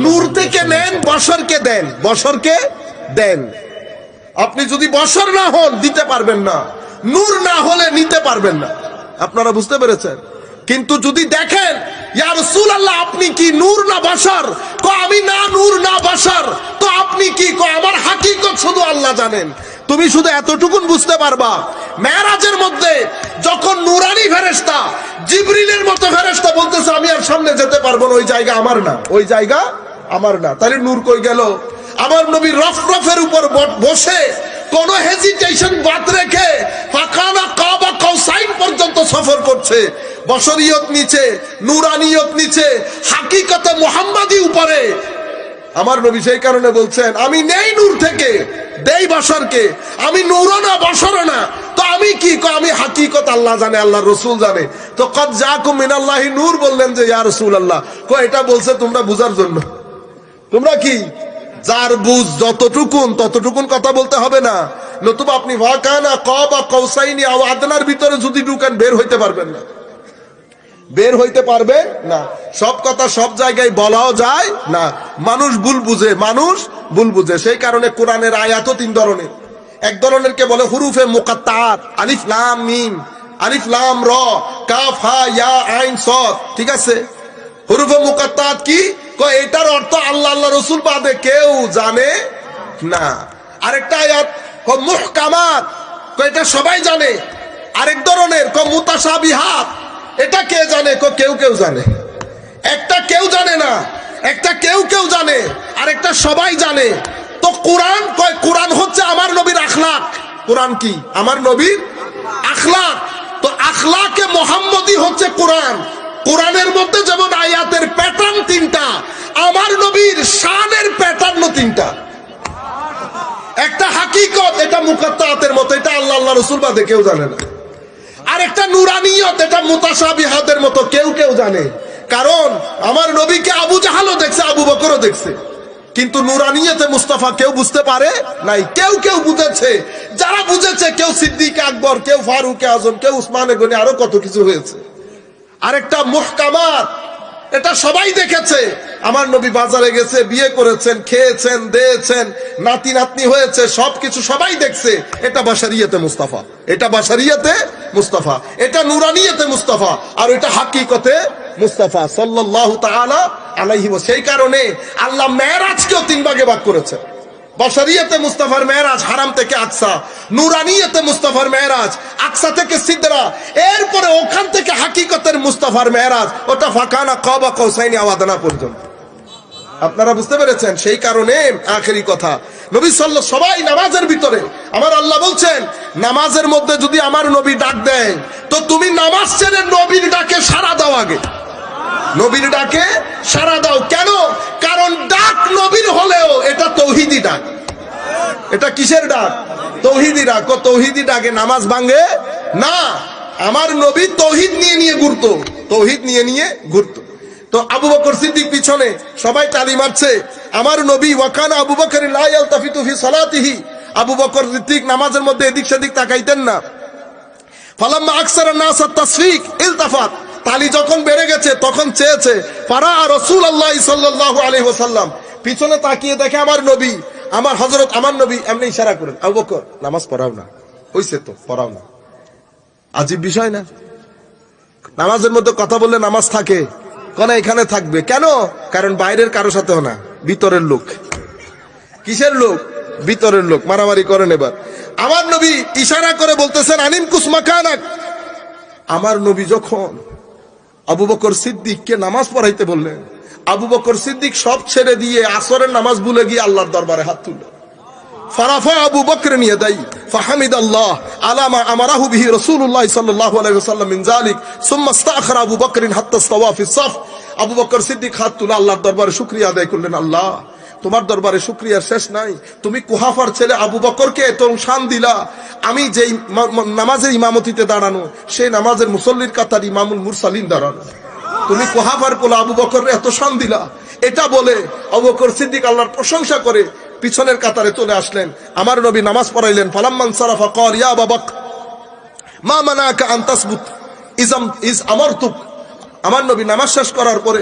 নূর থেকে নেন, বশরকে দেন, বশরকে দেন। আপনি যদি বশর না হন দিতে পারবেন না, নূর না হলে নিতে পারবেন না। আপনারা বুঝতে পেরেছেন? কিন্তু যদি দেখেন ইয়া রাসূলুল্লাহ আপনি কি নূর না বশর, কো আমি না নূর না বশর, তো আপনি কি, কো আমার হাকিকত শুধু আল্লাহ জানেন। তুমি শুধু এতটুকুন বুঝতে পারবা, মেরাজের মধ্যে যখন নুরানি ফেরেশতা জিবরিলের মতো ফেরেশতা বলতেছে আমি আর সামনে যেতে পারবো না, ওই জায়গা আমার না, ওই জায়গা আমার না, তাহলে নূর কই গেল? আমার নবী রফরফের উপর বসে কোন হেজিটেশন বাদ রেখে ফাকানা কাবা কাউসাইন পর্যন্ত সফর করছে। বশরিয়ত নিচে, নুরানিয়ত নিচে, হাকিকতে মুহাম্মাদি উপরে। আমার নবী সেই কারণে বলছেন আমি নেই নূর থেকে, দেই বশরকে, আমি নূরও না বশরও না, তো আমি কি, আমি হাকিকত আল্লাহ জানে, আল্লাহর রাসূল জানে। তো কদ জাকুম মিনাল্লাহি নূর বললেন যে ইয়া রাসূলুল্লাহ, এটা বলছে তোমরা বুঝার জন্য। তোমরা কি যার বুঝ যতটুকুন ততটুকুন কথা বলতে হবে না, নতুবা আপনি ওয়াকানা কাবা কাউসাইনি আও আদনার ভিতরে যদি ঢুকেন বের হইতে পারবেন না, বের হইতে পারবে না। সব কথা সব জায়গায় বলাও যায় না, মানুষ ভুল বুঝে, মানুষ ভুল বুঝে। সেই কারণে কোরআনের আয়াতও তিন ধরনের। এক ধরনের কে বলে হুরুফে মুকাত্তাআত, আলিফ লাম মিম, আলিফ লাম র, কাফ হা ইয়া আইন সদ, ঠিক আছে? হুরুফে মুকাত্তাআত কি? এটার অর্থ আল্লাহ আল্লাহ রাসূল বাদে কেউ জানে না। আরেকটা আয়াত মুহকামাত, এটা সবাই জানে। আরেক ধরনের মুতাশাবিহাত, এটা কে জানে? কেউ কেউ জানে। একটা কেউ জানে না, একটা কেউ কেউ জানে, আর একটা সবাই জানে। তো কোরআন কোরআন হচ্ছে আমার নবীর আখলাক। কোরআন কি? আমার নবীর আখলাক। তো আখলাকে মুহাম্মদী হচ্ছে কোরআন। কোরআনের মধ্যে যেমন আয়াতের প্যাটার্ন তিনটা, আমার নবীর শানের প্যাটার্ন তিনটা। একটা হাকিকত, এটা মুকাত্তাআতের মতো, এটা আল্লাহ আল্লাহ রাসূল বাদে কেউ জানে না। আর একটা নুরানিয়ত, এটা মুতাশাবিহাতের মতো, কেউ কেউ জানে। কারণ আমার নবীকে আবু জাহালও দেখছে, আবু বকরও দেখছে, কিন্তু নুরানিয়তে মুস্তাফা কেউ বুঝতে পারে নাই। কেউ কেউ বুঝেছে, যারা বুঝেছে কেউ সিদ্দিক আকবর, কেউ ফারুক আজম, কেউ উসমানে গনি, আরো কত কিছু হয়েছে। আরেকটা মুহকামাত, এটা সবাই দেখেছে। আমার নবী বাজারে গেছে, বিয়ে করেছেন, খেয়েছেন, দিয়েছেন, নাতি নাতনি হয়েছে, সবকিছু সবাই দেখছে। এটা বাশারিয়াতে মুস্তাফা, এটা বাশারিয়াতে মুস্তাফা, এটা নুরানিয়াতে মুস্তাফা, আর এটা হাকিকতে মুস্তাফা সাল্লাল্লাহু তাআলা আলাইহি ওয়াসাল্লাম। সেই কারণে আল্লাহ মেরাজকেও তিন ভাগে ভাগ করেছে। বাশারিয়াতে মুস্তাফার মেরাজ হারাম থেকে আকসা, নুরানিয়াতে মুস্তাফার মেরাজ আকসা থেকে সিদরা, এরপরে ওখান থেকে হাকিকতের মুস্তাফার মেরাজ, ওটা ফাকানা কাবা কাউসাইনি আও আদনা পর্যন্ত। আপনারা বুঝতে পেরেছেন? সেই কারণে আখেরি কথা, নবী সাল্লাল্লাহু সবাই নামাজের ভিতরে, আমার আল্লাহ বলছেন নামাজের মধ্যে যদি আমার নবী ডাক দেয়, তো তুমি নামাজ ছেড়ে নবীর ডাকে সাড়া দাও। আগে নবীর ডাকে সাড়া দাও। কেন? কারণ ডাক নবীর হলেও এটা তৌহিদি ডাক। এটা কিসের ডাক? তৌহিদি ডাক। তৌহিদি ডাকে নামাজ ভাঙে না। আমার নবী তৌহিদ নিয়ে নিয়ে ঘুরতো, তৌহিদ নিয়ে নিয়ে ঘুরতো। তো আবু বকর সিদ্দিক পিছনে সবাই তালি মারছে। আমার নবী ওয়াকানা আবু বকর লা ইয়ালতাফিতু ফি সালাতিহি, আবু বকর সিদ্দিক নামাজের মধ্যে এদিক সেদিক তাকাইতেন না। ফালাম্মা আকসারা নাস তাসফিক ইলতাফাত, তালি যখন বেড়ে গেছে তখন চেয়েছে। ফারা রাসূলুল্লাহ সাল্লাল্লাহু আলাইহি ওয়াসাল্লাম, পিছনে তাকিয়ে দেখে আমার নবী, আমার হযরত আমার নবী এমনি ইশারা করেন, আবু বকর নামাজ পড়াও না, হইছে তো পড়াও না। আজীব বিষয় না? নামাজের মধ্যে কথা বললে নামাজ থাকে কোন? এখানে থাকবে কেন? কারণ বাইরের কারো সাথেও না, ভিতরের লোক। কিসের লোক? ভিতরের লোক। মারামারি করেন। এবার আমার নবী ইশারা করে বলতেছেন আনিম কুসমাকানাক। আমার নবী যখন আবু বকর সিদ্দিককে নামাজ পড়াইতে বললেন, আবু বকর সিদ্দিক সব ছেড়ে দিয়ে আসরের নামাজ ভুলে গিয়ে আল্লাহর দরবারে হাত তুলল। ফারাফা আবু বকর ইয়াদাই ফাহামিদাল্লাহ আলা মা আমারাহু বিহি রাসূলুল্লাহ সাল্লাল্লাহু আলাইহি ওয়াসাল্লাম মিন যালিক সুম্মা ইস্তাখরা আবু বকর হাত্তা ইস্তাওয়া ফিস সাফ। আবু বকর সিদ্দিক হাত তুলে আল্লাহর দরবারে শুকরিয়া আদায় করলেন। আল্লাহ, তোমার দরবারে শুকরিয়ার শেষ নাই। তুমি কুহাফার ছেলে আবু বকরকে এত শান দিলা। আমি যেই নামাজের ইমামতিতে দাঁড়ানো, সেই নামাজের মুসল্লির কাতার ইমামুল মুরসালিন দাঁড়ানো, তুমি কুহাফার পোলা আবু বকর এত শান দিলা। এটা বলে আবু বকর সিদ্দিক আল্লাহর প্রশংসা করে পিছনের কাতারে চলে আসলেন। আমার নবী নামাজ পড়াইলেন। ফালাম্মান সারাফা ক্বাল ইয়া আবু বকর মা মানাকা আন তাসবুত ইজ আমারতুক। আমার নবী নামাজ শেষ করার পরে